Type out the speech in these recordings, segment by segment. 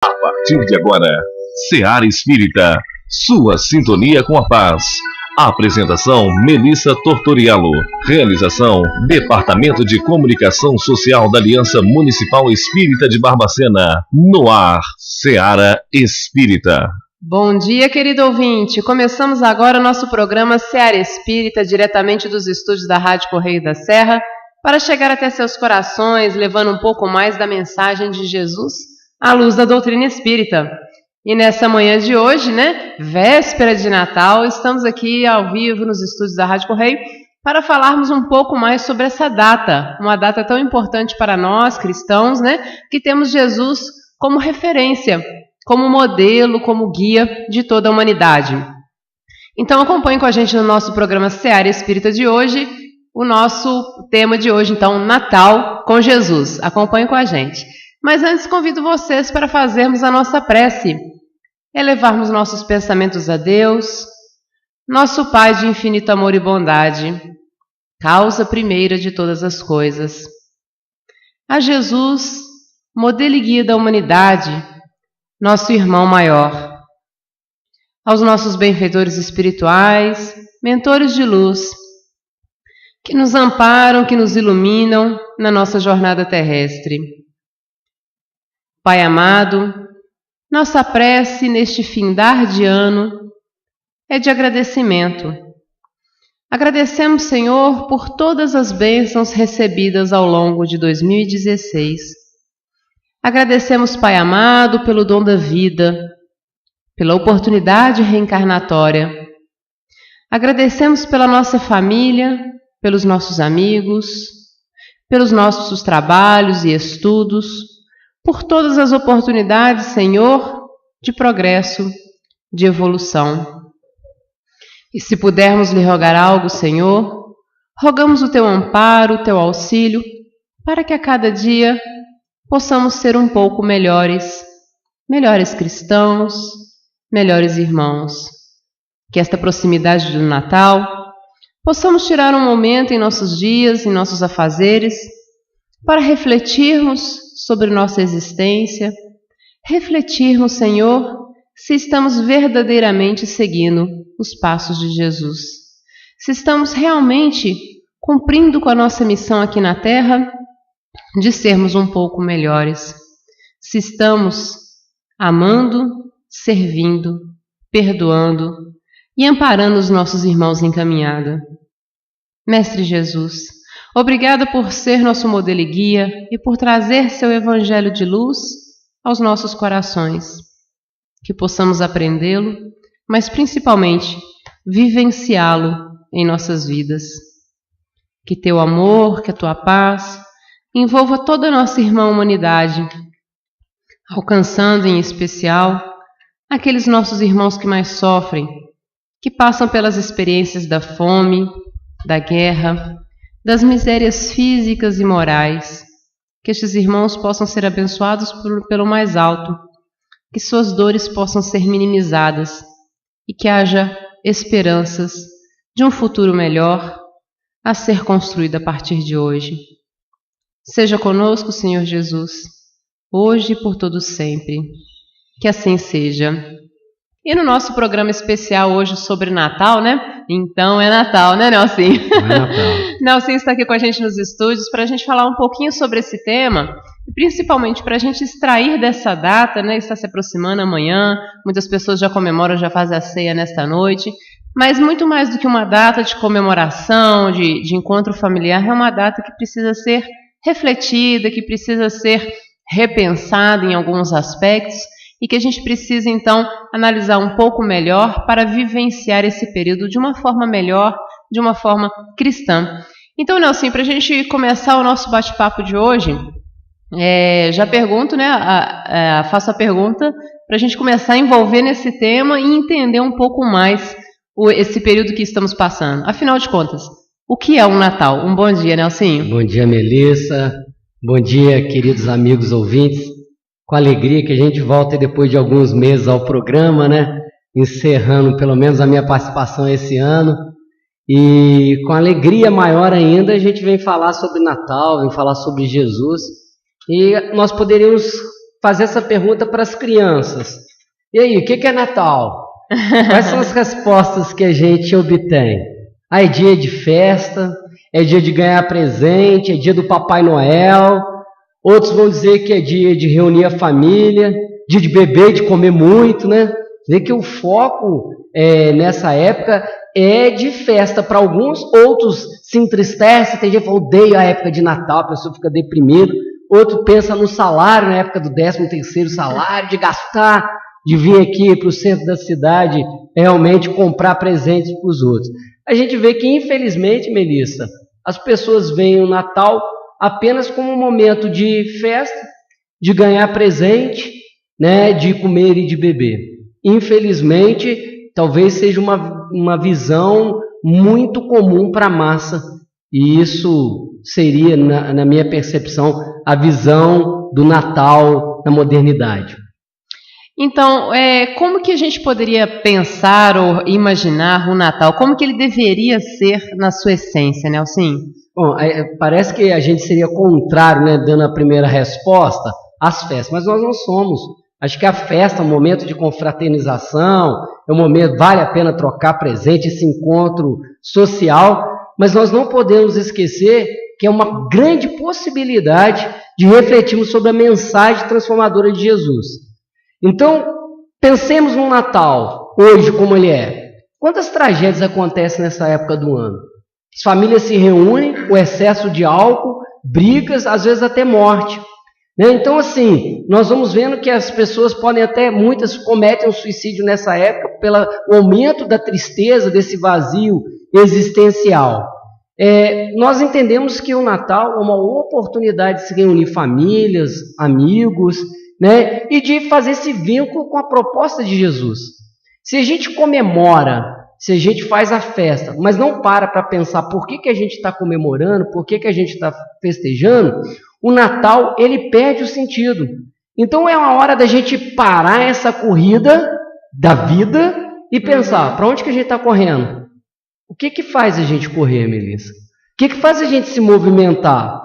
A partir de agora, Seara Espírita, sua sintonia com a paz. Apresentação: Melissa Tortoriello. Realização: Departamento de Comunicação Social da Aliança Municipal Espírita de Barbacena. No ar, Seara Espírita. Bom dia, querido ouvinte. Começamos agora o nosso programa Seara Espírita, diretamente dos estúdios da Rádio Correio da Serra, para chegar até seus corações, levando um pouco mais da mensagem de Jesus à luz da doutrina espírita. E nessa manhã de hoje, véspera de Natal, estamos aqui ao vivo nos estúdios da Rádio Correio para falarmos um pouco mais sobre essa data, uma data tão importante para nós, cristãos, que temos Jesus como referência, como modelo, como guia de toda a humanidade. Então acompanhe com a gente no nosso programa Seara Espírita de hoje, o nosso tema de hoje, então, Natal com Jesus. Acompanhe com a gente. Mas antes convido vocês para fazermos a nossa prece, elevarmos nossos pensamentos a Deus, nosso Pai de infinito amor e bondade, causa primeira de todas as coisas. A Jesus, modelo e guia da humanidade, nosso irmão maior. Aos nossos benfeitores espirituais, mentores de luz, que nos amparam, que nos iluminam na nossa jornada terrestre. Pai amado, nossa prece neste findar de ano é de agradecimento. Agradecemos, Senhor, por todas as bênçãos recebidas ao longo de 2016. Agradecemos, Pai amado, pelo dom da vida, pela oportunidade reencarnatória. Agradecemos pela nossa família, pelos nossos amigos, pelos nossos trabalhos e estudos, por todas as oportunidades, Senhor, de progresso, de evolução. E se pudermos lhe rogar algo, Senhor, rogamos o Teu amparo, o Teu auxílio, para que a cada dia possamos ser um pouco melhores cristãos, melhores irmãos. Que esta proximidade do Natal possamos tirar um momento em nossos dias, em nossos afazeres, para refletirmos sobre nossa existência, refletirmos, Senhor, se estamos verdadeiramente seguindo os passos de Jesus, se estamos realmente cumprindo com a nossa missão aqui na Terra de sermos um pouco melhores, se estamos amando, servindo, perdoando e amparando os nossos irmãos em caminhada. Mestre Jesus, obrigada por ser nosso modelo e guia e por trazer seu evangelho de luz aos nossos corações. Que possamos aprendê-lo, mas principalmente vivenciá-lo em nossas vidas. Que teu amor, que a tua paz envolva toda a nossa irmã humanidade, alcançando em especial aqueles nossos irmãos que mais sofrem, que passam pelas experiências da fome, da guerra, das misérias físicas e morais. Que estes irmãos possam ser abençoados pelo mais alto, que suas dores possam ser minimizadas e que haja esperanças de um futuro melhor a ser construído a partir de hoje. Seja conosco, Senhor Jesus, hoje e por todo sempre. Que assim seja. E no nosso programa especial hoje sobre Natal, Então é Natal, Nelson? É Natal. Nelson está aqui com a gente nos estúdios para a gente falar um pouquinho sobre esse tema e principalmente para a gente extrair dessa data, está se aproximando amanhã, muitas pessoas já comemoram, já fazem a ceia nesta noite, mas muito mais do que uma data de comemoração, de encontro familiar, é uma data que precisa ser refletida, que precisa ser repensada em alguns aspectos, e que a gente precisa, então, analisar um pouco melhor para vivenciar esse período de uma forma melhor, de uma forma cristã. Então, Nelson, para a gente começar o nosso bate-papo de hoje, já pergunto, faço a pergunta para a gente começar a envolver nesse tema e entender um pouco mais esse período que estamos passando. Afinal de contas, o que é um Natal? Um bom dia, Nelson. Bom dia, Melissa. Bom dia, queridos amigos ouvintes. Com alegria que a gente volta depois de alguns meses ao programa, encerrando pelo menos a minha participação esse ano. E com alegria maior ainda a gente vem falar sobre Natal, vem falar sobre Jesus. E nós poderíamos fazer essa pergunta para as crianças. E aí, o que é Natal? Quais são as respostas que a gente obtém? É dia de festa, é dia de ganhar presente, é dia do Papai Noel. Outros vão dizer que é dia de reunir a família, dia de beber e de comer muito, né? Vê que o foco nessa época é de festa para alguns, outros se entristecem, tem gente que fala, odeio a época de Natal, a pessoa fica deprimida, outro pensa no salário, na época do 13º salário, de gastar, de vir aqui para o centro da cidade, realmente comprar presentes para os outros. A gente vê que, infelizmente, Melissa, as pessoas veem o Natal apenas como um momento de festa, de ganhar presente, né, de comer e de beber. Infelizmente, talvez seja uma visão muito comum para a massa, e isso seria, na minha percepção, a visão do Natal na modernidade. Então, como que a gente poderia pensar ou imaginar o Natal? Como que ele deveria ser na sua essência, Nelson? Bom, parece que a gente seria contrário, né, dando a primeira resposta, às festas, mas nós não somos. Acho que a festa é um momento de confraternização, é um momento, vale a pena trocar presente, esse encontro social, mas nós não podemos esquecer que é uma grande possibilidade de refletirmos sobre a mensagem transformadora de Jesus. Então, pensemos no Natal, hoje como ele é. Quantas tragédias acontecem nessa época do ano? As famílias se reúnem, o excesso de álcool, brigas, às vezes até morte. Então, assim, nós vamos vendo que as pessoas podem até, muitas cometem um suicídio nessa época pelo aumento da tristeza, desse vazio existencial. Nós entendemos que o Natal é uma oportunidade de se reunir famílias, amigos, né, e de fazer esse vínculo com a proposta de Jesus. Se a gente comemora, se a gente faz a festa, mas não para pensar por que a gente está comemorando, por que a gente está festejando, o Natal, ele perde o sentido. Então é uma hora da gente parar essa corrida da vida e pensar, para onde que a gente está correndo? O que faz a gente correr, Melissa? O que faz a gente se movimentar?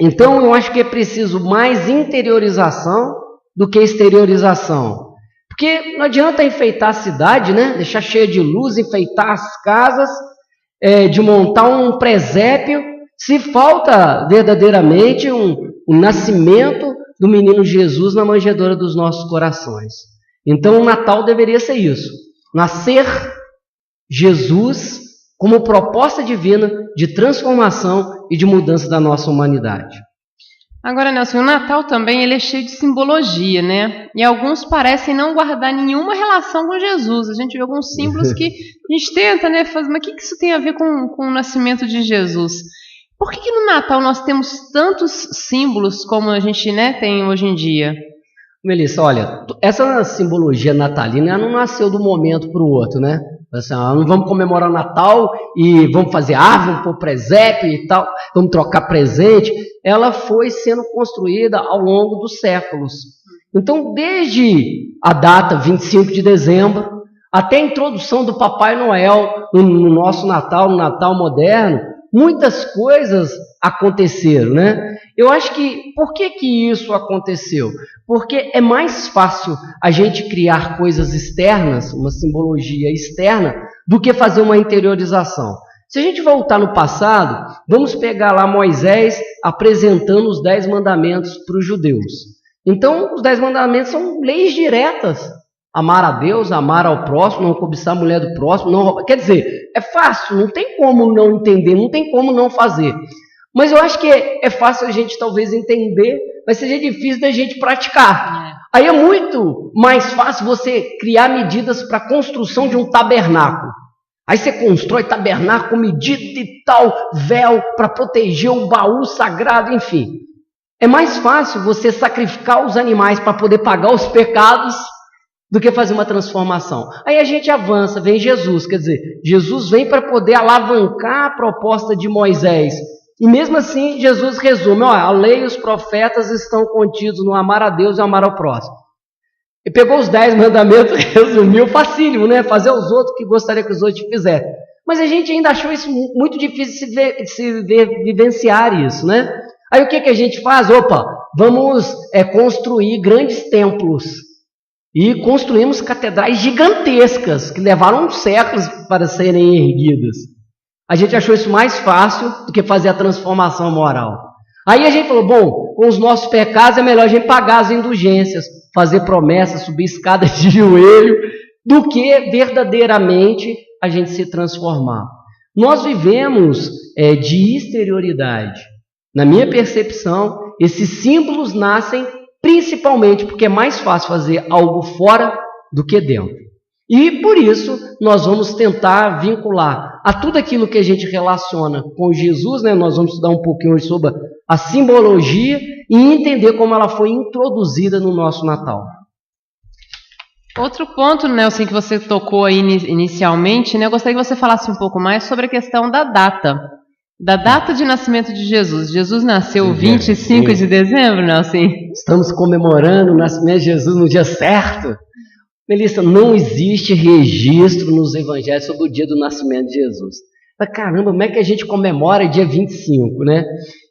Então eu acho que é preciso mais interiorização do que exteriorização. Porque não adianta enfeitar a cidade, né? Deixar cheia de luz, enfeitar as casas, de montar um presépio, se falta verdadeiramente um nascimento do menino Jesus na manjedoura dos nossos corações. Então o Natal deveria ser isso. Nascer Jesus como proposta divina de transformação e de mudança da nossa humanidade. Agora, Nelson, o Natal também ele é cheio de simbologia, né? E alguns parecem não guardar nenhuma relação com Jesus. A gente vê alguns símbolos que a gente tenta, né? Mas o que isso tem a ver com o nascimento de Jesus? Por que no Natal nós temos tantos símbolos como a gente, né, tem hoje em dia? Melissa, olha, essa simbologia natalina não nasceu de um momento para o outro, né? Assim, não vamos comemorar o Natal e vamos fazer árvore, vamos pôr presépio e tal, vamos trocar presente. Ela foi sendo construída ao longo dos séculos. Então, desde a data 25 de dezembro, até a introdução do Papai Noel no nosso Natal, no Natal moderno, muitas coisas aconteceram, né? Eu acho que, por que isso aconteceu? Porque é mais fácil a gente criar coisas externas, uma simbologia externa, do que fazer uma interiorização. Se a gente voltar no passado, vamos pegar lá Moisés apresentando os 10 mandamentos para os judeus. Então, os 10 mandamentos são leis diretas. Amar a Deus, amar ao próximo, não cobiçar a mulher do próximo, não roubar. Quer dizer, é fácil, não tem como não entender, não tem como não fazer. Mas eu acho que é fácil a gente talvez entender, mas seja difícil da gente praticar. Aí é muito mais fácil você criar medidas para a construção de um tabernáculo. Aí você constrói tabernáculo com medida e tal, véu, para proteger o baú sagrado, enfim. É mais fácil você sacrificar os animais para poder pagar os pecados do que fazer uma transformação. Aí a gente avança, vem Jesus, quer dizer, Jesus vem para poder alavancar a proposta de Moisés. E mesmo assim, Jesus resume, a lei e os profetas estão contidos no amar a Deus e amar ao próximo. E pegou os 10 mandamentos e resumiu facílimo, né? Fazer aos outros o que gostaria que os outros fizessem. Mas a gente ainda achou isso muito difícil de vivenciar isso, né? Aí o que a gente faz? Vamos construir grandes templos. E construímos catedrais gigantescas, que levaram séculos para serem erguidas. A gente achou isso mais fácil do que fazer a transformação moral. Aí a gente falou, bom, com os nossos pecados é melhor a gente pagar as indulgências, fazer promessas, subir escadas de joelho, do que verdadeiramente a gente se transformar. Nós vivemos de exterioridade. Na minha percepção, esses símbolos nascem principalmente porque é mais fácil fazer algo fora do que dentro. E por isso nós vamos tentar vincular a tudo aquilo que a gente relaciona com Jesus, né? Nós vamos estudar um pouquinho hoje sobre a simbologia e entender como ela foi introduzida no nosso Natal. Outro ponto, Nelson, que você tocou aí inicialmente, né? Eu gostaria que você falasse um pouco mais sobre a questão da data de nascimento de Jesus. Jesus nasceu 25 de dezembro, Nelson? Estamos comemorando o nascimento de Jesus no dia certo. Melissa, não existe registro nos evangelhos sobre o dia do nascimento de Jesus. Mas, caramba, como é que a gente comemora dia 25, né?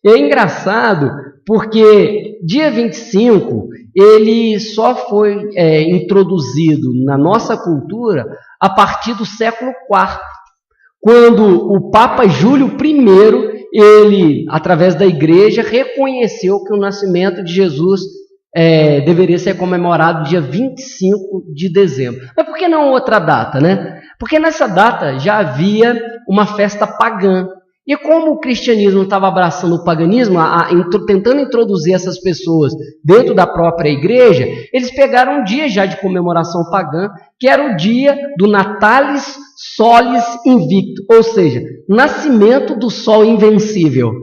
E é engraçado porque dia 25 ele só foi introduzido na nossa cultura a partir do século IV, quando o Papa Júlio I, ele, através da igreja, reconheceu que o nascimento de Jesus deveria ser comemorado dia 25 de dezembro. Mas por que não outra data, né? Porque nessa data já havia uma festa pagã. E como o cristianismo estava abraçando o paganismo, tentando introduzir essas pessoas dentro da própria igreja, eles pegaram um dia já de comemoração pagã, que era o dia do Natalis Solis Invicto, ou seja, nascimento do sol invencível.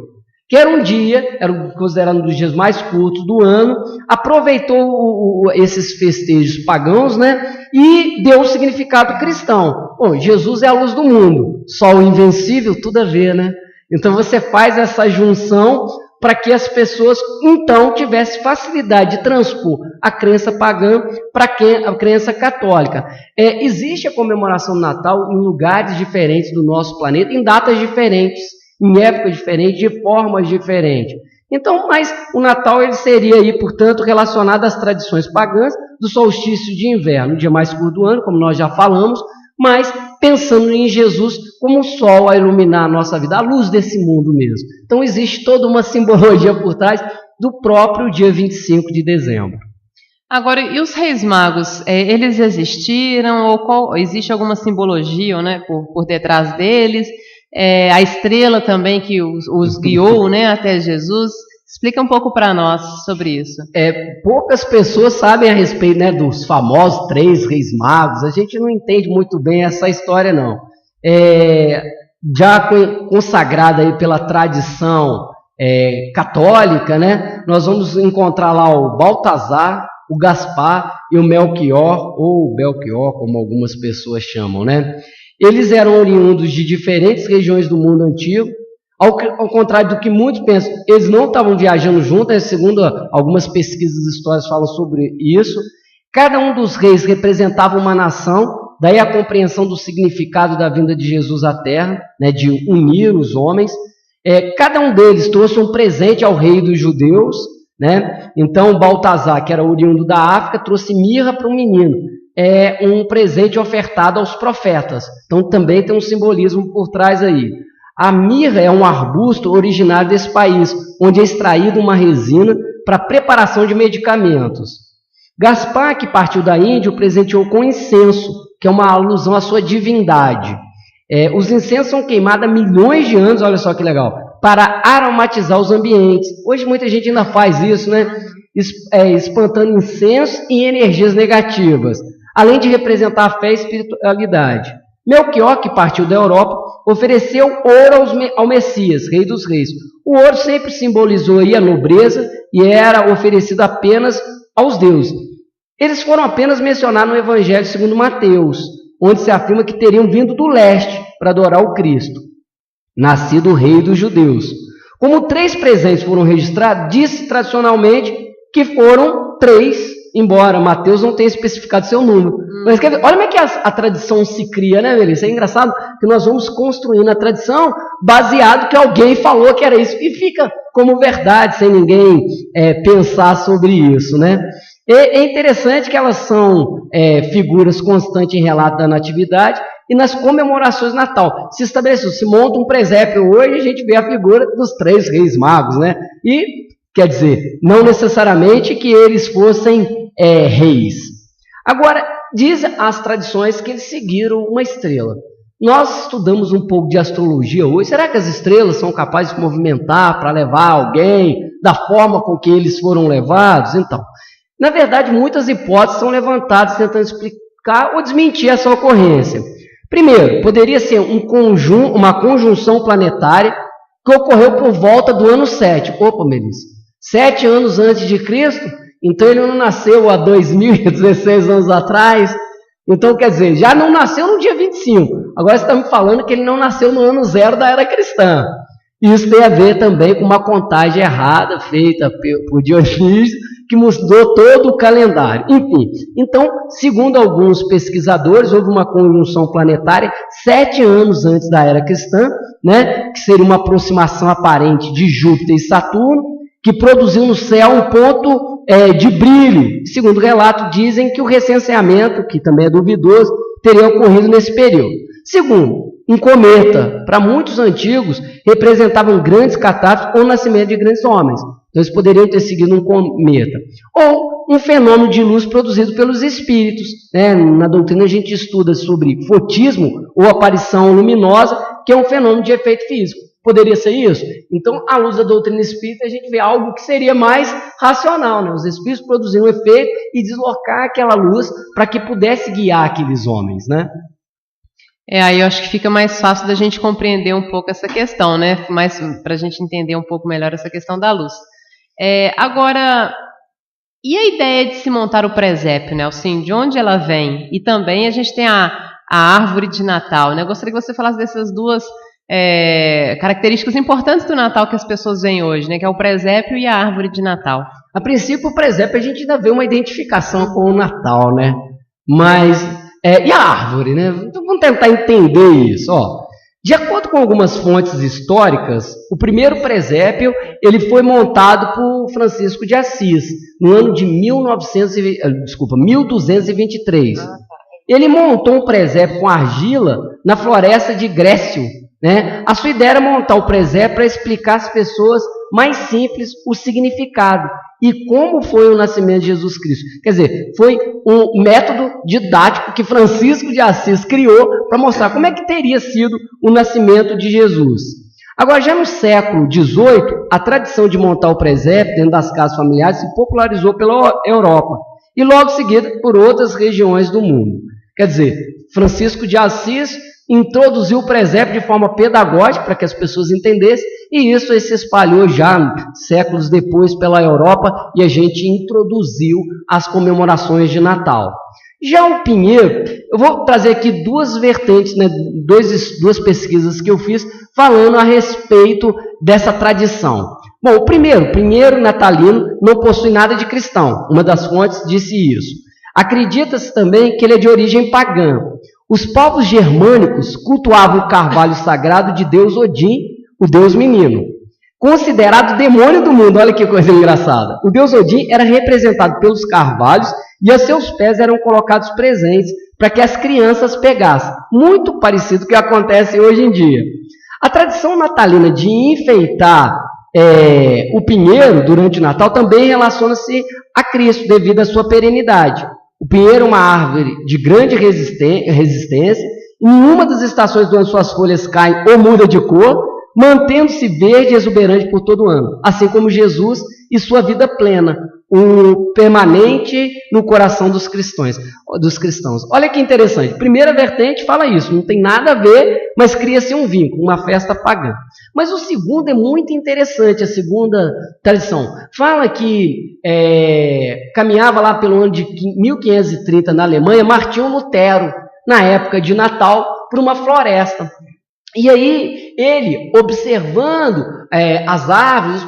Que era um dia, era considerado um dos dias mais curtos do ano, aproveitou esses festejos pagãos, né, e deu o significado cristão. Bom, Jesus é a luz do mundo, sol invencível, tudo a ver, né? Então você faz essa junção para que as pessoas, então, tivessem facilidade de transpor a crença pagã para a crença católica. Existe a comemoração do Natal em lugares diferentes do nosso planeta, em datas diferentes, em épocas diferentes, de formas diferentes. Então, mas o Natal ele seria aí, portanto, relacionado às tradições pagãs do solstício de inverno, o dia mais curto do ano, como nós já falamos, mas pensando em Jesus como o sol a iluminar a nossa vida, a luz desse mundo mesmo. Então existe toda uma simbologia por trás do próprio dia 25 de dezembro. Agora, e os reis magos, eles existiram ou existe alguma simbologia, né, por detrás deles? A estrela também que os guiou, né, até Jesus. Explica um pouco para nós sobre isso. Poucas pessoas sabem a respeito, né, dos famosos 3 reis magos. A gente não entende muito bem essa história, não. Já consagrada aí pela tradição católica, né, nós vamos encontrar lá o Baltazar, o Gaspar e o Melquior, ou Belchior, como algumas pessoas chamam, né? Eles eram oriundos de diferentes regiões do mundo antigo. Ao contrário do que muitos pensam, eles não estavam viajando juntos, segundo algumas pesquisas históricas falam sobre isso. Cada um dos reis representava uma nação, daí a compreensão do significado da vinda de Jesus à Terra, né, de unir os homens. Cada um deles trouxe um presente ao rei dos judeus, né? Então Baltazar, que era oriundo da África, trouxe mirra para o menino. Um presente ofertado aos profetas. Então também tem um simbolismo por trás aí. A mirra é um arbusto originário desse país, onde é extraída uma resina para preparação de medicamentos. Gaspar, que partiu da Índia, o presenteou com incenso, que é uma alusão à sua divindade. Os incensos são queimados há milhões de anos, olha só que legal, para aromatizar os ambientes. Hoje muita gente ainda faz isso, né? Espantando incenso e energias negativas, além de representar a fé e espiritualidade. Melquior, que partiu da Europa, ofereceu ouro ao Messias, rei dos reis. O ouro sempre simbolizou aí a nobreza e era oferecido apenas aos deuses. Eles foram apenas mencionados no Evangelho segundo Mateus, onde se afirma que teriam vindo do leste para adorar o Cristo, nascido rei dos judeus. Como 3 presentes foram registrados, disse tradicionalmente que foram 3 embora Mateus não tenha especificado seu número. Mas olha como é que a tradição se cria, né, Melissa? É engraçado que nós vamos construindo a tradição baseado que alguém falou que era isso, e fica como verdade, sem ninguém pensar sobre isso, né? E é interessante que elas são figuras constantes em relato da natividade, e nas comemorações de Natal se estabeleceu, se monta um presépio hoje, a gente vê a figura dos 3 reis magos, né? E, quer dizer, não necessariamente que eles fossem reis. Agora, diz as tradições que eles seguiram uma estrela. Nós estudamos um pouco de astrologia hoje. Será que as estrelas são capazes de se movimentar para levar alguém da forma com que eles foram levados? Então, na verdade, muitas hipóteses são levantadas tentando explicar ou desmentir essa ocorrência. Primeiro, poderia ser uma conjunção planetária que ocorreu por volta do ano 7. Opa, Melissa, 7 anos antes de Cristo? Então ele não nasceu há 2016 anos atrás? Então, quer dizer, já não nasceu no dia 25. Agora você está me falando que ele não nasceu no ano 0 da era cristã. Isso tem a ver também com uma contagem errada feita por Dionísio, que mudou todo o calendário. Enfim, então, segundo alguns pesquisadores, houve uma conjunção planetária 7 anos antes da era cristã, né, que seria uma aproximação aparente de Júpiter e Saturno, que produziu no céu um ponto de brilho. Segundo o relato, dizem que o recenseamento, que também é duvidoso, teria ocorrido nesse período. Segundo, um cometa, para muitos antigos, representavam grandes catástrofes ou o nascimento de grandes homens. Então, eles poderiam ter seguido um cometa. Ou um fenômeno de luz produzido pelos espíritos. Né? Na doutrina a gente estuda sobre fotismo ou aparição luminosa, que é um fenômeno de efeito físico. Poderia ser isso? Então, à luz da doutrina espírita, a gente vê algo que seria mais racional, né? Os espíritos produziam um efeito e deslocar aquela luz para que pudesse guiar aqueles homens, né? Aí eu acho que fica mais fácil da gente compreender um pouco essa questão, né? Mais para a gente entender um pouco melhor essa questão da luz. Agora, e a ideia de se montar o presépio, né? Assim, de onde ela vem? E também a gente tem a árvore de Natal, né? Eu gostaria que você falasse dessas duas características importantes do Natal que as pessoas veem hoje, né? Que é o presépio e a árvore de Natal. A princípio, o presépio a gente ainda vê uma identificação com o Natal, né? Mas, e a árvore, né? Então vamos tentar entender isso, ó. De acordo com algumas fontes históricas, o primeiro presépio ele foi montado por Francisco de Assis, no ano de 1223. Ele montou um presépio com argila na floresta de Grécio. Né? A sua ideia era montar o presépio para explicar às pessoas mais simples o significado e como foi o nascimento de Jesus Cristo. Quer dizer, foi um método didático que Francisco de Assis criou para mostrar como é que teria sido o nascimento de Jesus. Agora, já no século XVIII, a tradição de montar o presépio dentro das casas familiares se popularizou pela Europa e logo seguida por outras regiões do mundo. Quer dizer, Francisco de Assis introduziu o presépio de forma pedagógica para que as pessoas entendessem, e isso se espalhou já séculos depois pela Europa e a gente introduziu as comemorações de Natal. Já o pinheiro, eu vou trazer aqui duas vertentes, né, duas pesquisas que eu fiz falando a respeito dessa tradição. Bom, o pinheiro natalino não possui nada de cristão, uma das fontes disse isso. Acredita-se também que ele é de origem pagã. Os povos germânicos cultuavam o carvalho sagrado de Deus Odin, o Deus menino, considerado demônio do mundo. Olha que coisa engraçada. O Deus Odin era representado pelos carvalhos e a seus pés eram colocados presentes para que as crianças pegassem. Muito parecido com o que acontece hoje em dia. A tradição natalina de enfeitar o pinheiro durante o Natal também relaciona-se a Cristo devido à sua perenidade. O pinheiro é uma árvore de grande resistência. Em uma das estações do ano suas folhas caem ou mudam de cor, mantendo-se verde e exuberante por todo o ano, assim como Jesus e sua vida plena, o permanente no coração dos cristãos. Olha que interessante. Primeira vertente fala isso, não tem nada a ver, mas cria-se um vínculo, uma festa pagã. Mas o segundo é muito interessante, a segunda tradição. Fala que caminhava lá pelo ano de 1530 na Alemanha, Martinho Lutero, na época de Natal, por uma floresta. E aí ele, observando as árvores,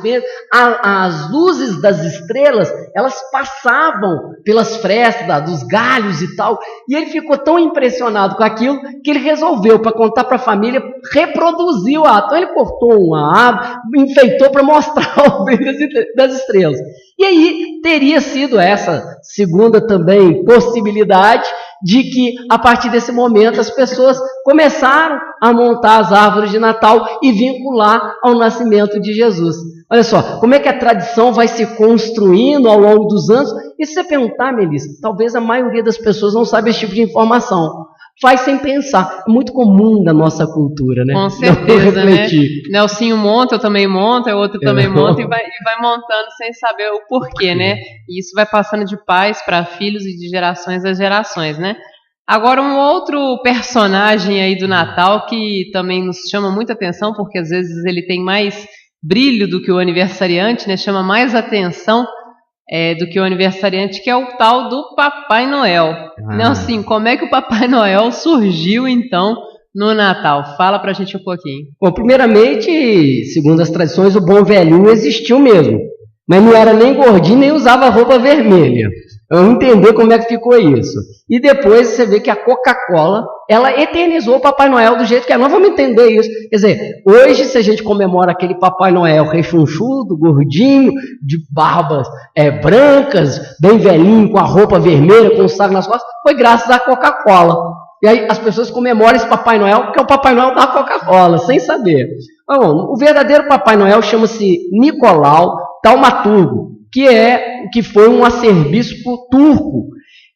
as luzes das estrelas, elas passavam pelas frestas dos galhos e tal, e ele ficou tão impressionado com aquilo que ele resolveu, para contar para a família, reproduzir o ato. Então ele cortou uma árvore, enfeitou para mostrar o brilho das estrelas. E aí teria sido essa segunda também possibilidade de que, a partir desse momento, as pessoas começaram a montar as árvores de Natal e vincular ao nascimento de Jesus. Olha só, como é que a tradição vai se construindo ao longo dos anos? E se você perguntar, Melissa, talvez a maioria das pessoas não sabe esse tipo de informação. Faz sem pensar. É muito comum da nossa cultura, né? Com certeza, né? Nelsinho monta, eu também monto, o outro também monta e vai montando sem saber o porquê, né? E isso vai passando de pais para filhos e de gerações a gerações, né? Agora, um outro personagem aí do Natal que também nos chama muita atenção, porque às vezes ele tem mais brilho do que o aniversariante, né? Chama mais atenção do que o aniversariante, que é o tal do Papai Noel. Nelson, como é que o Papai Noel surgiu, então, no Natal? Fala pra gente um pouquinho. Bom, primeiramente, segundo as tradições, o bom velhinho existiu mesmo. Mas não era nem gordinho, nem usava roupa vermelha. Vamos entender como é que ficou isso. E depois você vê que a Coca-Cola, ela eternizou o Papai Noel do jeito que é. Nós vamos entender isso. Quer dizer, hoje, se a gente comemora aquele Papai Noel rechonchudo, gordinho, de barbas brancas, bem velhinho, com a roupa vermelha, com o saco nas costas, foi graças à Coca-Cola. E aí as pessoas comemoram esse Papai Noel porque é o Papai Noel da Coca-Cola, sem saber. Bom, o verdadeiro Papai Noel chama-se Nicolau Taumaturgo, que foi um arcebispo turco.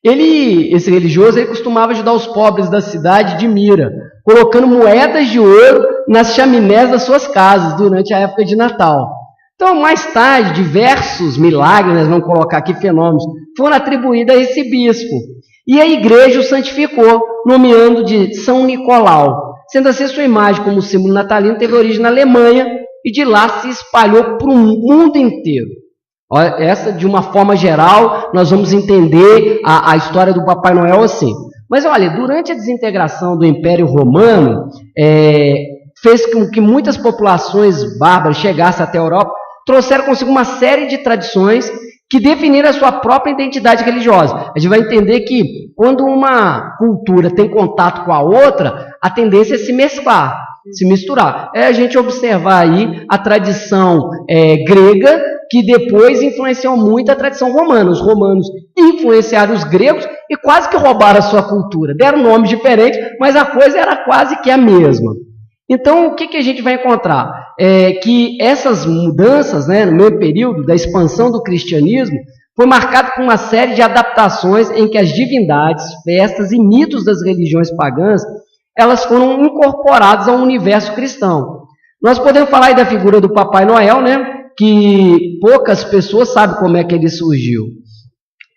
Esse religioso, ele costumava ajudar os pobres da cidade de Mira, colocando moedas de ouro nas chaminés das suas casas durante a época de Natal. Então, mais tarde, diversos milagres, nós vamos colocar aqui fenômenos, foram atribuídos a esse bispo. E a igreja o santificou, nomeando de São Nicolau. Sendo assim, sua imagem como símbolo natalino teve origem na Alemanha e de lá se espalhou para o mundo inteiro. Essa, de uma forma geral, nós vamos entender a história do Papai Noel assim. Mas olha, durante a desintegração do Império Romano, fez com que muitas populações bárbaras chegassem até a Europa, trouxeram consigo uma série de tradições que definiram a sua própria identidade religiosa. A gente vai entender que quando uma cultura tem contato com a outra, a tendência é se mesclar, se misturar. É a gente observar aí a tradição grega, que depois influenciou muito a tradição romana. Os romanos influenciaram os gregos e quase que roubaram a sua cultura. Deram nomes diferentes, mas a coisa era quase que a mesma. Então, o que a gente vai encontrar? Que essas mudanças, né, no mesmo período da expansão do cristianismo, foi marcado por uma série de adaptações em que as divindades, festas e mitos das religiões pagãs, elas foram incorporadas ao universo cristão. Nós podemos falar aí da figura do Papai Noel, né? Que poucas pessoas sabem como é que ele surgiu.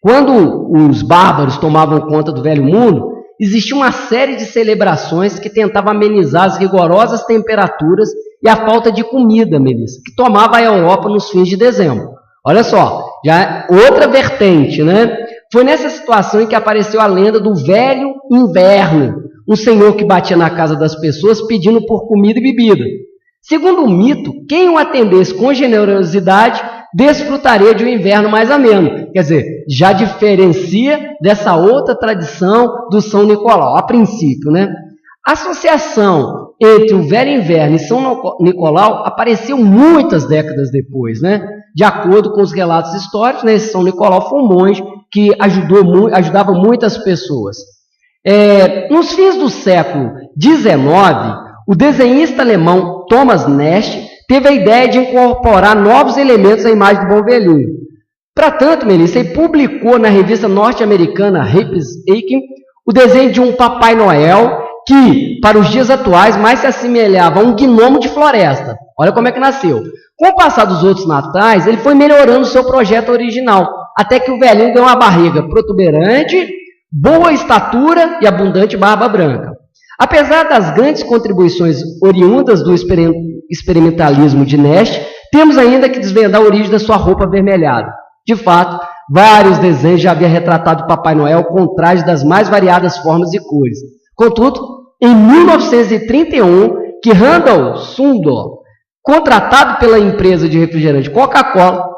Quando os bárbaros tomavam conta do Velho Mundo, existia uma série de celebrações que tentavam amenizar as rigorosas temperaturas e a falta de comida, Melissa, que tomava a Europa nos fins de dezembro. Olha só, já outra vertente, né? Foi nessa situação em que apareceu a lenda do Velho Inverno, um senhor que batia na casa das pessoas pedindo por comida e bebida. Segundo o mito, quem o atendesse com generosidade desfrutaria de um inverno mais ameno. Quer dizer, já diferencia dessa outra tradição do São Nicolau, a princípio, né? A associação entre o Velho Inverno e São Nicolau apareceu muitas décadas depois, né? De acordo com os relatos históricos, né? Esse São Nicolau foi um monge que ajudava muitas pessoas. Nos fins do século XIX, o desenhista alemão Thomas Nast teve a ideia de incorporar novos elementos à imagem do Bom Velhinho. Para tanto, Melissa, ele publicou na revista norte-americana Harper's Weekly o desenho de um Papai Noel que, para os dias atuais, mais se assemelhava a um gnomo de floresta. Olha como é que nasceu. Com o passar dos outros natais, ele foi melhorando o seu projeto original, até que o velhinho deu uma barriga protuberante, boa estatura e abundante barba branca. Apesar das grandes contribuições oriundas do experimentalismo de Nast, temos ainda que desvendar a origem da sua roupa avermelhada. De fato, vários desenhos já haviam retratado o Papai Noel com trajes das mais variadas formas e cores. Contudo, em 1931, que Randall Sundor, contratado pela empresa de refrigerante Coca-Cola,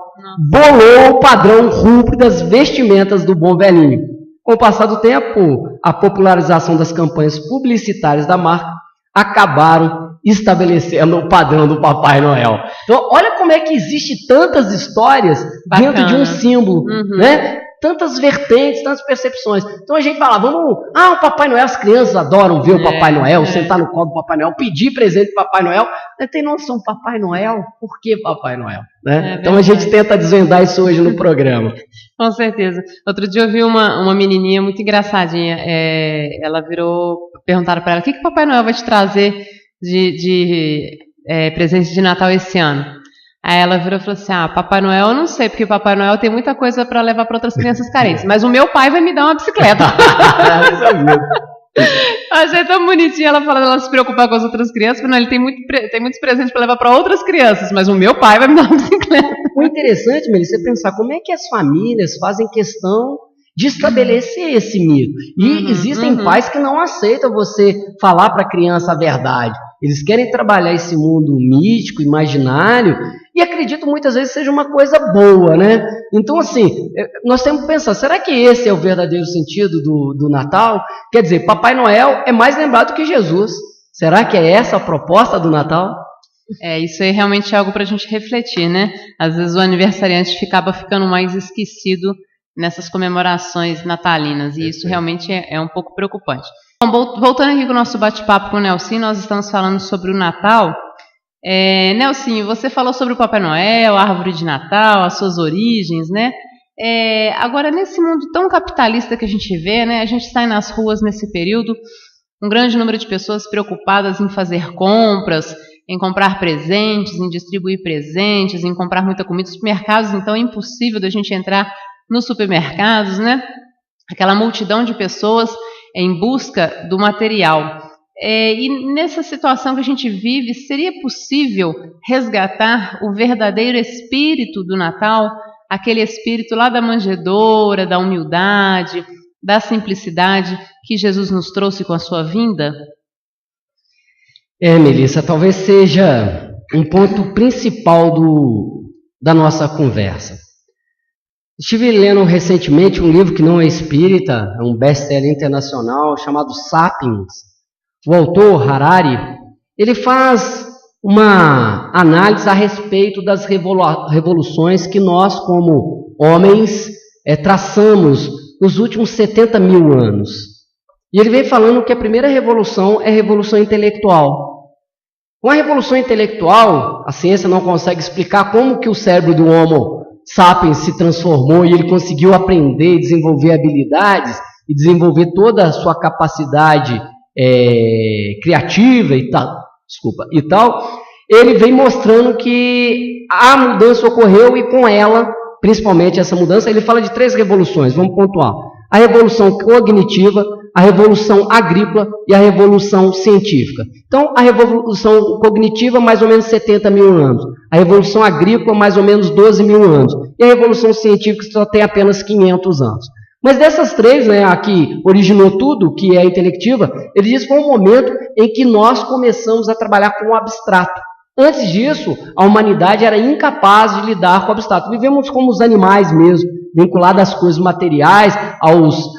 bolou o padrão rubro das vestimentas do bom velhinho. Com o passar do tempo, a popularização das campanhas publicitárias da marca acabaram estabelecendo o padrão do Papai Noel. Então, olha como é que existe tantas histórias dentro de um símbolo, né? Tantas vertentes, tantas percepções. Então a gente fala, o Papai Noel, as crianças adoram ver o Papai Noel, sentar no colo do Papai Noel, pedir presente para Papai Noel. Tem noção, Papai Noel? Por que Papai Noel? Né? Então a gente tenta desvendar isso hoje no programa. Com certeza. Outro dia eu vi uma menininha muito engraçadinha. Ela perguntaram para ela, o que o Papai Noel vai te trazer de presente de Natal esse ano? Aí ela virou e falou assim, Papai Noel eu não sei, porque Papai Noel tem muita coisa para levar para outras crianças carentes, mas o meu pai vai me dar uma bicicleta. Achei tão bonitinha ela falando, ela se preocupar com as outras crianças, mas não, ele tem muitos presentes para levar para outras crianças, mas o meu pai vai me dar uma bicicleta. O interessante, Melissa, é pensar como é que as famílias fazem questão de estabelecer esse mito. E existem pais que não aceitam você falar para a criança a verdade. Eles querem trabalhar esse mundo mítico, imaginário, e acredito muitas vezes seja uma coisa boa, né? Então, assim, nós temos que pensar, será que esse é o verdadeiro sentido do Natal? Quer dizer, Papai Noel é mais lembrado que Jesus. Será que é essa a proposta do Natal? Isso aí realmente é algo para a gente refletir, né? Às vezes o aniversariante acaba ficando mais esquecido nessas comemorações natalinas, e isso realmente é um pouco preocupante. Bom, voltando aqui com o nosso bate-papo com o Nelson, nós estamos falando sobre o Natal. Nelson, você falou sobre o Papai Noel, a árvore de Natal, as suas origens, né? Agora, nesse mundo tão capitalista que a gente vê, né? A gente sai nas ruas nesse período, um grande número de pessoas preocupadas em fazer compras, em comprar presentes, em distribuir presentes, em comprar muita comida. Os supermercados, então, é impossível da gente entrar nos supermercados, né? Aquela multidão de pessoas em busca do material. E nessa situação que a gente vive, seria possível resgatar o verdadeiro espírito do Natal, aquele espírito lá da manjedoura, da humildade, da simplicidade que Jesus nos trouxe com a sua vinda? Melissa, talvez seja um ponto principal da nossa conversa. Estive lendo recentemente um livro que não é espírita, é um best-seller internacional chamado Sapiens. O autor, Harari, ele faz uma análise a respeito das revoluções que nós, como homens, traçamos nos últimos 70 mil anos. E ele vem falando que a primeira revolução é a revolução intelectual. Com a revolução intelectual, a ciência não consegue explicar como que o cérebro do Homo sapiens se transformou e ele conseguiu aprender, desenvolver habilidades e desenvolver toda a sua capacidade criativa e tal. Ele vem mostrando que a mudança ocorreu e com ela, principalmente essa mudança, ele fala de 3 revoluções, vamos pontuar. A revolução cognitiva, a revolução agrícola e a revolução científica. Então, a revolução cognitiva, mais ou menos 70 mil anos. A revolução agrícola, mais ou menos 12 mil anos. E a revolução científica só tem apenas 500 anos. Mas dessas 3, né, a que originou tudo, que é a intelectiva, ele diz que foi um momento em que nós começamos a trabalhar com o abstrato. Antes disso, a humanidade era incapaz de lidar com o abstrato. Vivemos como os animais mesmo, vinculados às coisas materiais,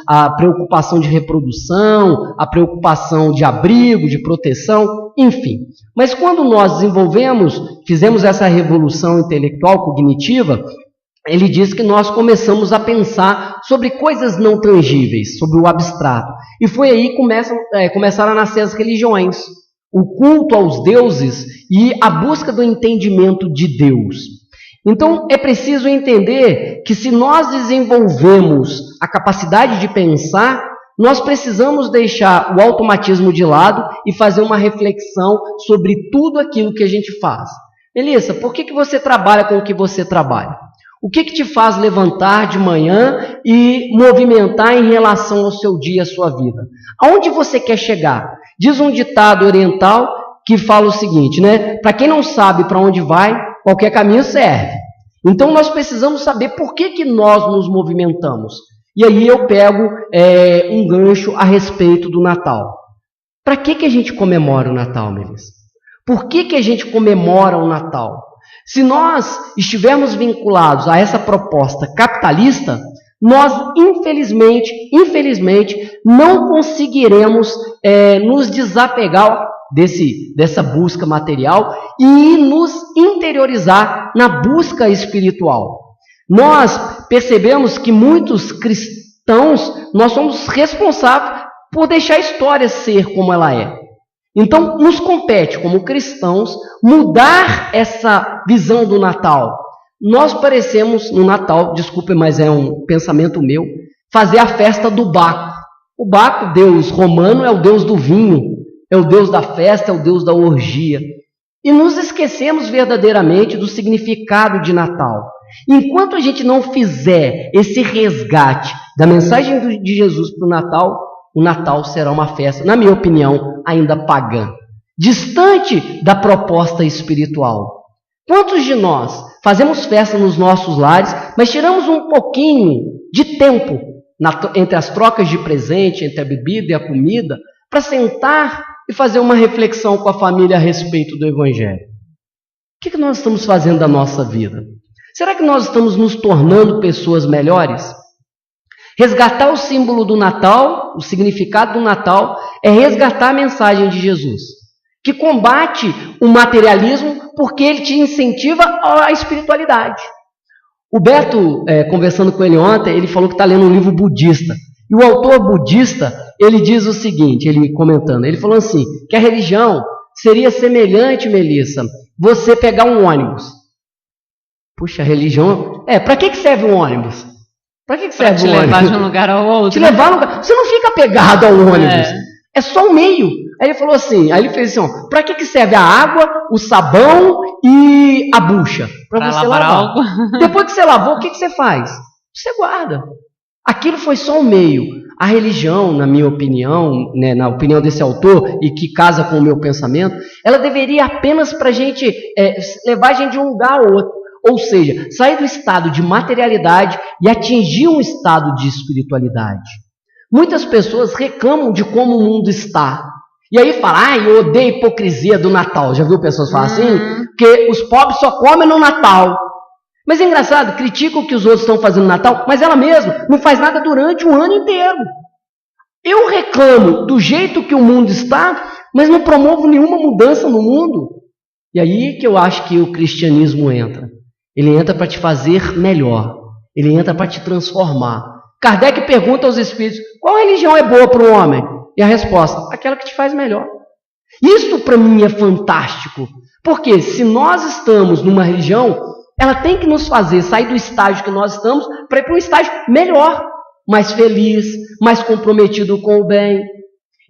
à preocupação de reprodução, à preocupação de abrigo, de proteção, enfim. Mas quando nós fizemos essa revolução intelectual, cognitiva, ele diz que nós começamos a pensar sobre coisas não tangíveis, sobre o abstrato. E foi aí que começaram a nascer as religiões. O culto aos deuses e a busca do entendimento de Deus. Então, é preciso entender que se nós desenvolvemos a capacidade de pensar, nós precisamos deixar o automatismo de lado e fazer uma reflexão sobre tudo aquilo que a gente faz. Melissa, por que você trabalha com o que você trabalha? O que te faz levantar de manhã e movimentar em relação ao seu dia, à sua vida? Aonde você quer chegar? Diz um ditado oriental que fala o seguinte, né? Para quem não sabe para onde vai, qualquer caminho serve. Então nós precisamos saber por que nós nos movimentamos. E aí eu pego um gancho a respeito do Natal. Para que a gente comemora o Natal, Melissa? Por que a gente comemora o Natal? Se nós estivermos vinculados a essa proposta capitalista, nós, infelizmente, não conseguiremos nos desapegar dessa busca material e nos interiorizar na busca espiritual. Nós percebemos que muitos cristãos, nós somos responsáveis por deixar a história ser como ela é. Então, nos compete, como cristãos, mudar essa visão do Natal. Nós parecemos, no Natal, desculpe, mas é um pensamento meu, fazer a festa do Baco. O Baco, deus romano, é o deus do vinho, é o deus da festa, é o deus da orgia. E nos esquecemos verdadeiramente do significado de Natal. Enquanto a gente não fizer esse resgate da mensagem de Jesus para o Natal será uma festa, na minha opinião, ainda pagã, distante da proposta espiritual. Quantos de nós fazemos festa nos nossos lares, mas tiramos um pouquinho de tempo entre as trocas de presente, entre a bebida e a comida, para sentar e fazer uma reflexão com a família a respeito do Evangelho? O que nós estamos fazendo da nossa vida? Será que nós estamos nos tornando pessoas melhores? Resgatar o símbolo do Natal, o significado do Natal, é resgatar a mensagem de Jesus, que combate o materialismo porque ele te incentiva à espiritualidade. O Beto, conversando com ele ontem, ele falou que está lendo um livro budista. E o autor budista, ele diz o seguinte, ele comentando, ele falou assim, que a religião seria semelhante, Melissa, você pegar um ônibus. Puxa, a religião... para que serve um ônibus? Para que serve um ônibus? Te levar de um lugar ao outro. Te levar a um lugar... Você não fica pegado ao ônibus. É só o meio. Aí ele falou assim, aí ele fez assim, para que serve a água, o sabão e a bucha? Para você lavar algo. Depois que você lavou, o que você faz? Você guarda. Aquilo foi só o meio. A religião, na minha opinião, né, na opinião desse autor, e que casa com o meu pensamento, ela deveria apenas para a gente levar a gente de um lugar ao outro. Ou seja, sair do estado de materialidade e atingir um estado de espiritualidade. Muitas pessoas reclamam de como o mundo está. E aí falam, eu odeio a hipocrisia do Natal. Já viu pessoas falar assim? Que os pobres só comem no Natal. Mas é engraçado, critica o que os outros estão fazendo no Natal, mas ela mesma não faz nada durante o ano inteiro. Eu reclamo do jeito que o mundo está, mas não promovo nenhuma mudança no mundo. E aí que eu acho que o cristianismo entra. Ele entra para te fazer melhor. Ele entra para te transformar. Kardec pergunta aos espíritos, qual religião é boa para o homem? E a resposta, aquela que te faz melhor. Isso para mim é fantástico. Porque se nós estamos numa religião, ela tem que nos fazer sair do estágio que nós estamos para ir para um estágio melhor, mais feliz, mais comprometido com o bem.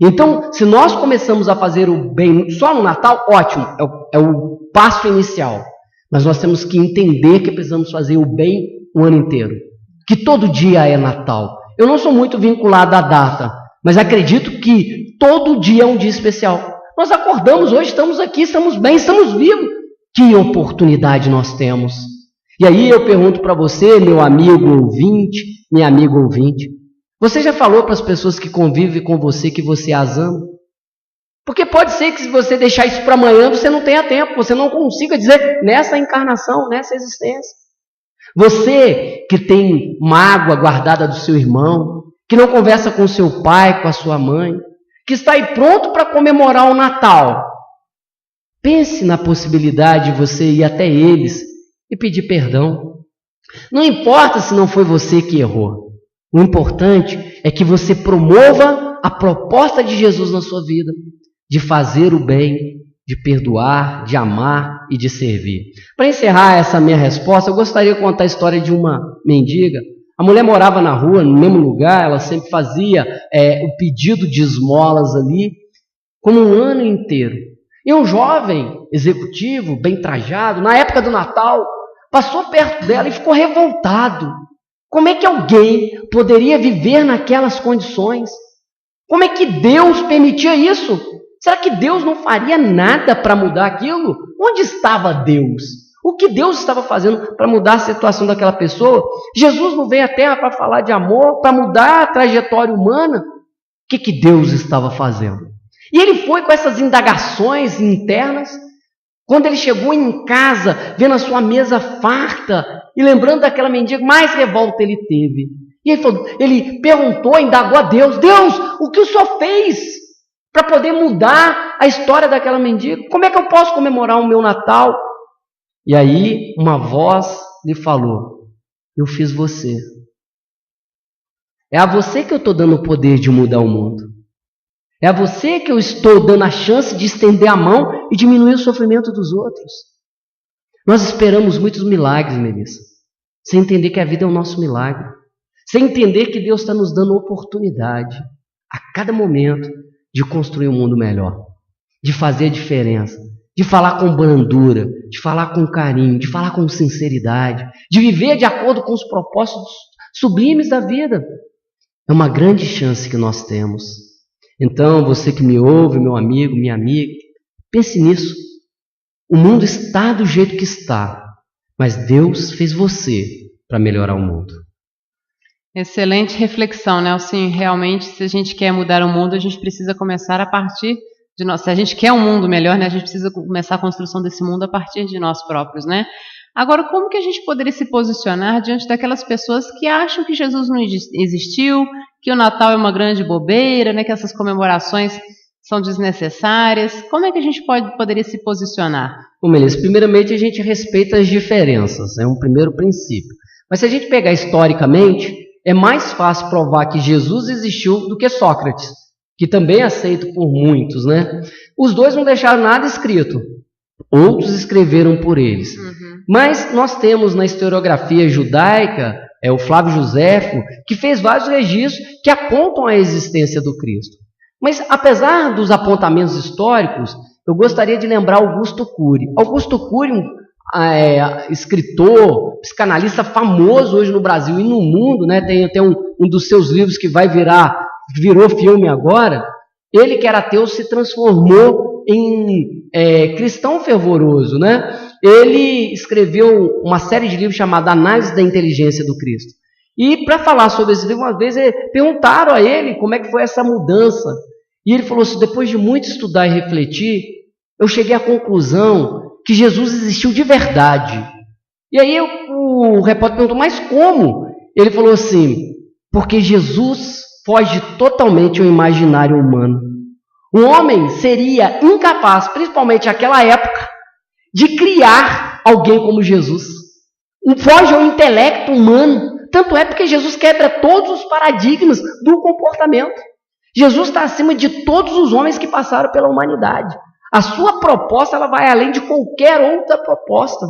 Então, se nós começamos a fazer o bem só no Natal, ótimo, é o passo inicial. Mas nós temos que entender que precisamos fazer o bem o ano inteiro. Que todo dia é Natal. Eu não sou muito vinculado à data, mas acredito que todo dia é um dia especial. Nós acordamos hoje, estamos aqui, estamos bem, estamos vivos. Que oportunidade nós temos. E aí eu pergunto para você, meu amigo ouvinte, minha amiga ouvinte, você já falou para as pessoas que convivem com você que você as ama? Porque pode ser que se você deixar isso para amanhã, você não tenha tempo, você não consiga dizer nessa encarnação, nessa existência. Você que tem mágoa guardada do seu irmão, que não conversa com seu pai, com a sua mãe, que está aí pronto para comemorar o Natal. Pense na possibilidade de você ir até eles e pedir perdão. Não importa se não foi você que errou. O importante é que você promova a proposta de Jesus na sua vida, de fazer o bem, de perdoar, de amar e de servir. Para encerrar essa minha resposta, eu gostaria de contar a história de uma mendiga. A mulher morava na rua, no mesmo lugar, ela sempre fazia o pedido de esmolas ali, como um ano inteiro. E um jovem executivo, bem trajado, na época do Natal, passou perto dela e ficou revoltado. Como é que alguém poderia viver naquelas condições? Como é que Deus permitia isso? Será que Deus não faria nada para mudar aquilo? Onde estava Deus? O que Deus estava fazendo para mudar a situação daquela pessoa? Jesus não veio à Terra para falar de amor, para mudar a trajetória humana? O que Deus estava fazendo? E ele foi com essas indagações internas. Quando ele chegou em casa, vendo a sua mesa farta e lembrando daquela mendiga, mais revolta ele teve. E ele perguntou, indagou a Deus: Deus, o que o Senhor fez para poder mudar a história daquela mendiga? Como é que eu posso comemorar o meu Natal? E aí uma voz lhe falou: eu fiz você. É a você que eu estou dando o poder de mudar o mundo. É a você que eu estou dando a chance de estender a mão e diminuir o sofrimento dos outros. Nós esperamos muitos milagres, Melissa, sem entender que a vida é o nosso milagre. Sem entender que Deus está nos dando oportunidade, a cada momento, de construir um mundo melhor. De fazer a diferença. De falar com brandura. De falar com carinho. De falar com sinceridade. De viver de acordo com os propósitos sublimes da vida. É uma grande chance que nós temos. Então, você que me ouve, meu amigo, minha amiga, pense nisso. O mundo está do jeito que está, mas Deus fez você para melhorar o mundo. Excelente reflexão, Nelson. Realmente, se a gente quer mudar o mundo, a gente precisa começar a partir de nós. Se a gente quer um mundo melhor, né, a gente precisa começar a construção desse mundo a partir de nós próprios, né? Agora, como que a gente poderia se posicionar diante daquelas pessoas que acham que Jesus não existiu, que o Natal é uma grande bobeira, né, que essas comemorações são desnecessárias? Como é que a gente poderia se posicionar? Bom, Melissa, primeiramente a gente respeita as diferenças, é um primeiro princípio. Mas se a gente pegar historicamente, é mais fácil provar que Jesus existiu do que Sócrates, que também é aceito por muitos, né? Os dois não deixaram nada escrito, outros escreveram por eles. Mas nós temos na historiografia judaica, o Flávio Joséfo, que fez vários registros que apontam a existência do Cristo. Mas apesar dos apontamentos históricos, eu gostaria de lembrar Augusto Cury. Augusto Cury, escritor, psicanalista famoso hoje no Brasil e no mundo, né? Tem até um dos seus livros que virou filme agora. Ele que era ateu se transformou em cristão fervoroso, né? Ele escreveu uma série de livros chamada Análise da Inteligência do Cristo. E para falar sobre esse livro, uma vez perguntaram a ele como é que foi essa mudança. E ele falou assim: depois de muito estudar e refletir, eu cheguei à conclusão que Jesus existiu de verdade. E aí o repórter perguntou: mas como? Ele falou assim: porque Jesus foge totalmente ao imaginário humano. O homem seria incapaz, principalmente naquela época, de criar alguém como Jesus. Foge ao intelecto humano. Tanto é porque Jesus quebra todos os paradigmas do comportamento. Jesus está acima de todos os homens que passaram pela humanidade. A sua proposta ela vai além de qualquer outra proposta.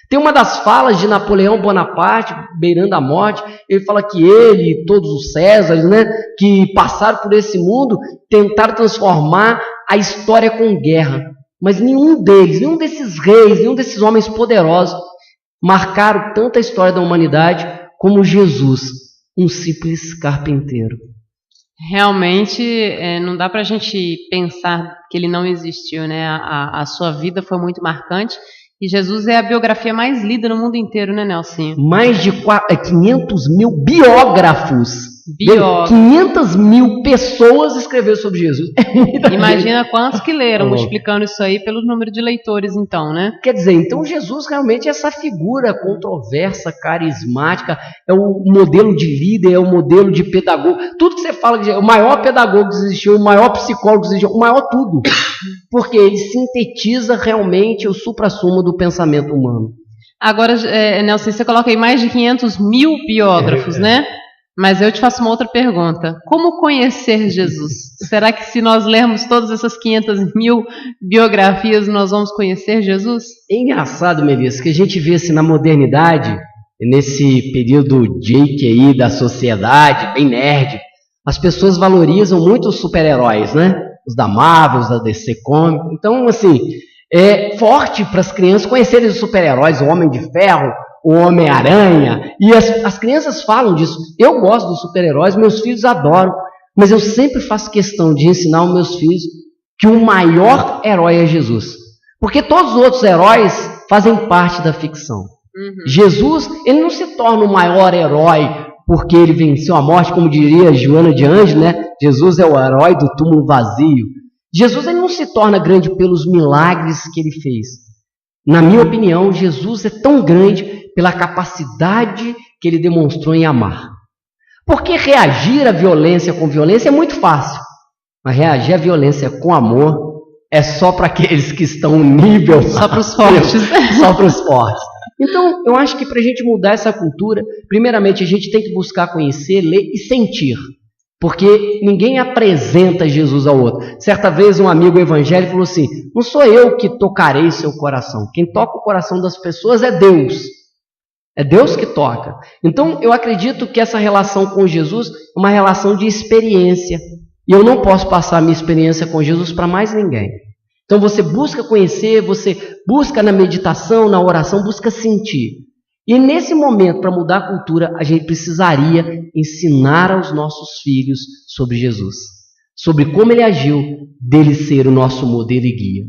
Tem uma das falas de Napoleão Bonaparte, beirando a morte, ele fala que ele e todos os Césares, né, que passaram por esse mundo, tentaram transformar a história com guerra. Mas nenhum desses reis, nenhum desses homens poderosos marcaram tanto a história da humanidade como Jesus, um simples carpinteiro. Realmente, não dá para a gente pensar que ele não existiu, né? A sua vida foi muito marcante. E Jesus é a biografia mais lida no mundo inteiro, né, Nelson? Mais de 500 mil biógrafos. 500 mil pessoas escreveram sobre Jesus. Imagina quantos que leram, multiplicando isso aí pelo número de leitores, então, né? Quer dizer, então Jesus realmente é essa figura controversa, carismática, é o modelo de líder, é o modelo de pedagogo. Tudo que você fala, o maior pedagogo que existiu, o maior psicólogo que existiu, o maior tudo. Porque ele sintetiza realmente o suprassumo do pensamento humano. Agora, Nelson, você coloca aí mais de 500 mil biógrafos, né? Mas eu te faço uma outra pergunta. Como conhecer Jesus? Será que se nós lermos todas essas 500 mil biografias, nós vamos conhecer Jesus? É engraçado, Melissa, que a gente vê assim, na modernidade, nesse período Jake aí da sociedade, bem nerd, as pessoas valorizam muito os super-heróis, né? Os da Marvel, os da DC Comics. Então, assim, é forte para as crianças conhecerem os super-heróis, o Homem de Ferro, o Homem-Aranha, e as crianças falam disso. Eu gosto dos super-heróis, meus filhos adoram, mas eu sempre faço questão de ensinar aos meus filhos que o maior herói é Jesus. Porque todos os outros heróis fazem parte da ficção. Jesus, ele não se torna o maior herói porque ele venceu a morte, como diria Joana de Anjos, né? Jesus é o herói do túmulo vazio. Jesus ele não se torna grande pelos milagres que ele fez. Na minha opinião, Jesus é tão grande pela capacidade que ele demonstrou em amar. Porque reagir à violência com violência é muito fácil, mas reagir à violência com amor é só para aqueles que estão no nível... Só para os fortes. Só para os fortes. Então, eu acho que para a gente mudar essa cultura, primeiramente a gente tem que buscar conhecer, ler e sentir. Porque ninguém apresenta Jesus ao outro. Certa vez um amigo evangélico falou assim, não sou eu que tocarei seu coração. Quem toca o coração das pessoas é Deus. É Deus que toca. Então, eu acredito que essa relação com Jesus é uma relação de experiência. E eu não posso passar a minha experiência com Jesus para mais ninguém. Então você busca conhecer, você busca na meditação, na oração, busca sentir. E nesse momento, para mudar a cultura, a gente precisaria ensinar aos nossos filhos sobre Jesus. Sobre como ele agiu, dele ser o nosso modelo e guia.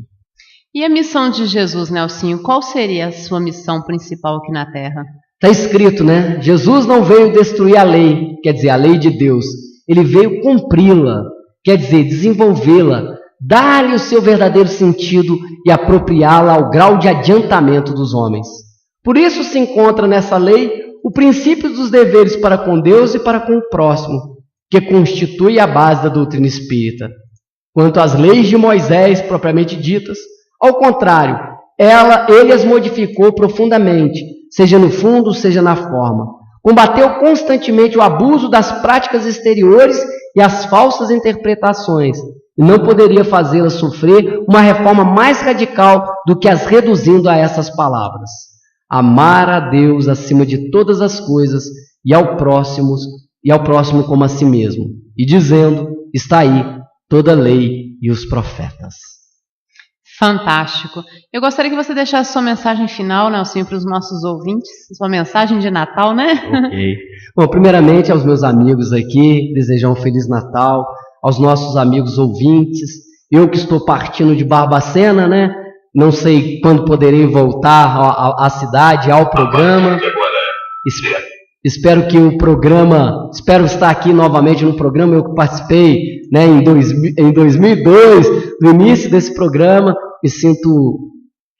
E a missão de Jesus, Nelsinho, qual seria a sua missão principal aqui na Terra? Está escrito, né? Jesus não veio destruir a lei, quer dizer, a lei de Deus. Ele veio cumpri-la, quer dizer, desenvolvê-la, dar-lhe o seu verdadeiro sentido e apropriá-la ao grau de adiantamento dos homens. Por isso se encontra nessa lei o princípio dos deveres para com Deus e para com o próximo, que constitui a base da doutrina espírita. Quanto às leis de Moisés, propriamente ditas, ao contrário, ele as modificou profundamente, seja no fundo, seja na forma. Combateu constantemente o abuso das práticas exteriores e as falsas interpretações, e não poderia fazê-las sofrer uma reforma mais radical do que as reduzindo a essas palavras: amar a Deus acima de todas as coisas e ao próximo como a si mesmo. E dizendo, está aí toda a lei e os profetas. Fantástico. Eu gostaria que você deixasse sua mensagem final, Nelsinho, para os nossos ouvintes. Sua mensagem de Natal, né? Ok. Bom, primeiramente aos meus amigos aqui, desejar um Feliz Natal. Aos nossos amigos ouvintes. Eu que estou partindo de Barbacena, né? Não sei quando poderei voltar à cidade, ao programa. Espero que o programa, espero estar aqui novamente no programa. Eu que participei, né, em 2002, do início desse programa. Me sinto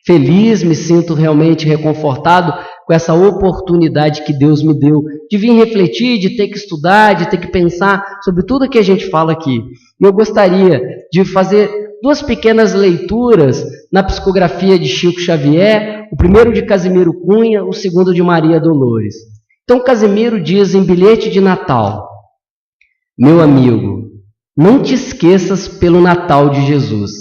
feliz, me sinto realmente reconfortado com essa oportunidade que Deus me deu de vir refletir, de ter que estudar, de ter que pensar sobre tudo que a gente fala aqui. E eu gostaria de fazer duas pequenas leituras na psicografia de Chico Xavier, o primeiro de Casimiro Cunha, o segundo de Maria Dolores. Então Casimiro diz em Bilhete de Natal: meu amigo, não te esqueças pelo Natal de Jesus,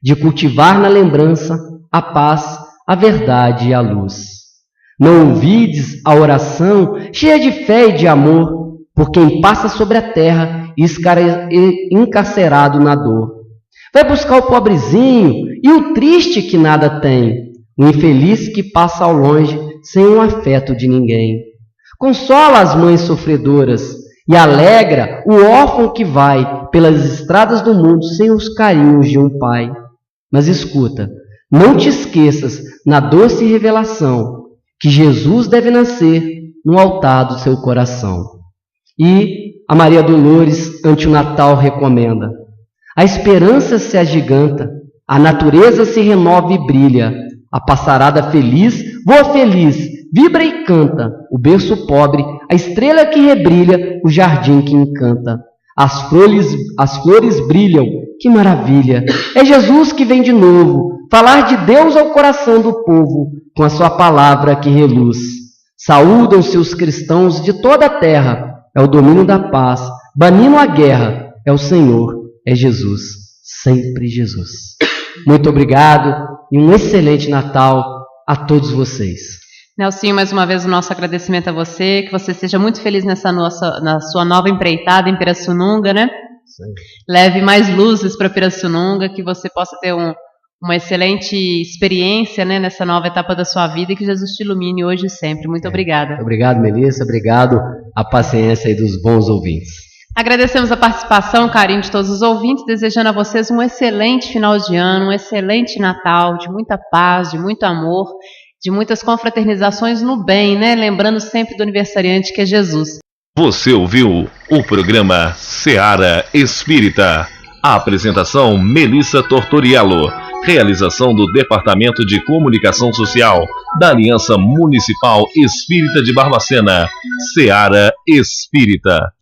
de cultivar na lembrança a paz, a verdade e a luz. Não ouvides a oração cheia de fé e de amor por quem passa sobre a terra encarcerado na dor. Vai buscar o pobrezinho e o triste que nada tem, o infeliz que passa ao longe sem o afeto de ninguém. Consola as mães sofredoras e alegra o órfão que vai pelas estradas do mundo sem os carinhos de um pai. Mas escuta, não te esqueças na doce revelação que Jesus deve nascer no altar do seu coração. E a Maria Dolores, ante o Natal, recomenda: a esperança se agiganta, a natureza se renova e brilha, a passarada feliz voa feliz, vibra e canta, o berço pobre, a estrela que rebrilha, o jardim que encanta. As flores brilham, que maravilha! É Jesus que vem de novo, falar de Deus ao coração do povo, com a sua palavra que reluz. Saúdam-se os cristãos de toda a terra, é o domínio da paz, banindo a guerra, é o Senhor, é Jesus, sempre Jesus. Muito obrigado e um excelente Natal a todos vocês. Nelsinho, mais uma vez o nosso agradecimento a você, que você seja muito feliz na sua nova empreitada em Pirassununga, né? Sim. Leve mais luzes para Pirassununga, que você possa ter uma excelente experiência, né, nessa nova etapa da sua vida e que Jesus te ilumine hoje e sempre. Muito obrigada. Obrigado, Melissa. Obrigado a paciência aí dos bons ouvintes. Agradecemos a participação, o carinho de todos os ouvintes, desejando a vocês um excelente final de ano, um excelente Natal, de muita paz, de muito amor, de muitas confraternizações no bem, né? Lembrando sempre do aniversariante que é Jesus. Você ouviu o programa Seara Espírita, Apresentação Melissa Tortoriello. Realização do Departamento de Comunicação Social da Aliança Municipal Espírita de Barbacena. Seara Espírita.